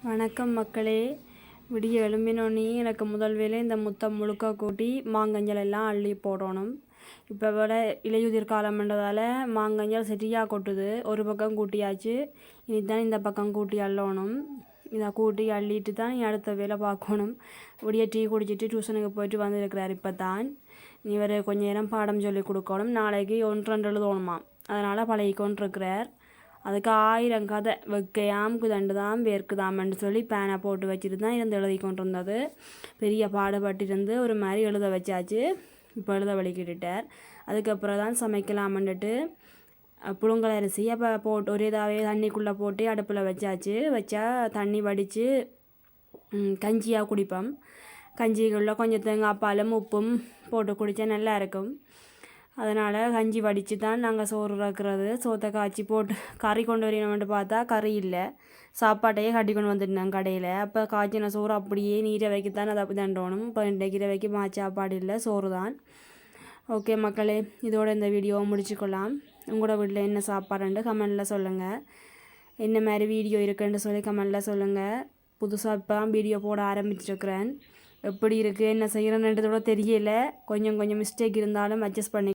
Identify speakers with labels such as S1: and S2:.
S1: வணக்கம் மக்களே. விடிய எழும்பினோன்னே எனக்கு முதல் வேலை இந்த முத்தம் முழுக்க கூட்டி மாங்கஞ்சல் எல்லாம் அள்ளி போடணும். இப்போ விட இலையுதிர் காலம்ன்றதால மாங்கஞ்சல் சரியாக கொட்டுது. ஒரு பக்கம் கூட்டியாச்சு, இனிதான் இந்த பக்கம் கூட்டி அள்ளணும். இதை கூட்டி அள்ளிட்டு தான் அடுத்த வேலை பார்க்கணும். விடிய டீ குடிச்சிட்டு டியூஷனுக்கு போயிட்டு வந்துருக்கிறார். இப்போ தான் இவர் கொஞ்ச நேரம் பாடம் சொல்லி கொடுக்கணும். நாளைக்கு 1-2 எழுதணுமா, அதனால் பழகிக்கொண்டிருக்கிறார். அதுக்கு 1000 கதை வைக்கையாம் குதண்டுதான் வேர்க்குதாமன்னு சொல்லி பேனை போட்டு வச்சுட்டு தான் இருந்து எழுதி கொண்டு இருந்தது. பெரிய பாடுபட்டிருந்து ஒரு மாதிரி எழுத வச்சாச்சு. இப்போ எழுத வலிக்கிட்டார். அதுக்கப்புறம் தான் சமைக்கலாமன்னுட்டு புழுங்கல் அரிசி அப்போ போட்டு ஒரே இதாகவே தண்ணிக்குள்ளே போட்டு அடுப்பில் வச்சா தண்ணி வடித்து கஞ்சியாக குடிப்போம். கஞ்சிக்குள்ளே கொஞ்சம் தேங்காய் பாலும் உப்பும் போட்டு குடித்தா நல்லா இருக்கும். அதனால் கஞ்சி வடித்து தான் நாங்கள் சோறு இறக்குறது. சோத்தை காய்ச்சி போட்டு கறி கொண்டு வரணும்னு பார்த்தா கறி இல்லை, சாப்பாட்டையே கட்டி கொண்டு வந்துட்டேன் கடையில். அப்போ காய்ச்சின சோறு அப்படியே நீரை வைக்கத்தான் அதை அப்படி தண்டோணும். இப்போ இன்றைக்கு வைக்க சாப்பாடு இல்லை, சோறு தான். ஓகே மக்களே, இதோட இந்த வீடியோவை முடிச்சுக்கொள்ளலாம். உங்களோட வீட்டில் என்ன சாப்பாடுன்ட்டு கமெண்டில் சொல்லுங்கள். என்ன மாதிரி வீடியோ இருக்குன்னு சொல்லி கமெண்டில் சொல்லுங்கள். புதுசாக இப்போ வீடியோ போட ஆரம்பிச்சிருக்கிறேன். எப்படி இருக்குது என்ன செய்கிறேன்ன்றதோட தெரியல. கொஞ்சம் மிஸ்டேக் இருந்தாலும் அட்ஜஸ்ட் பண்ணி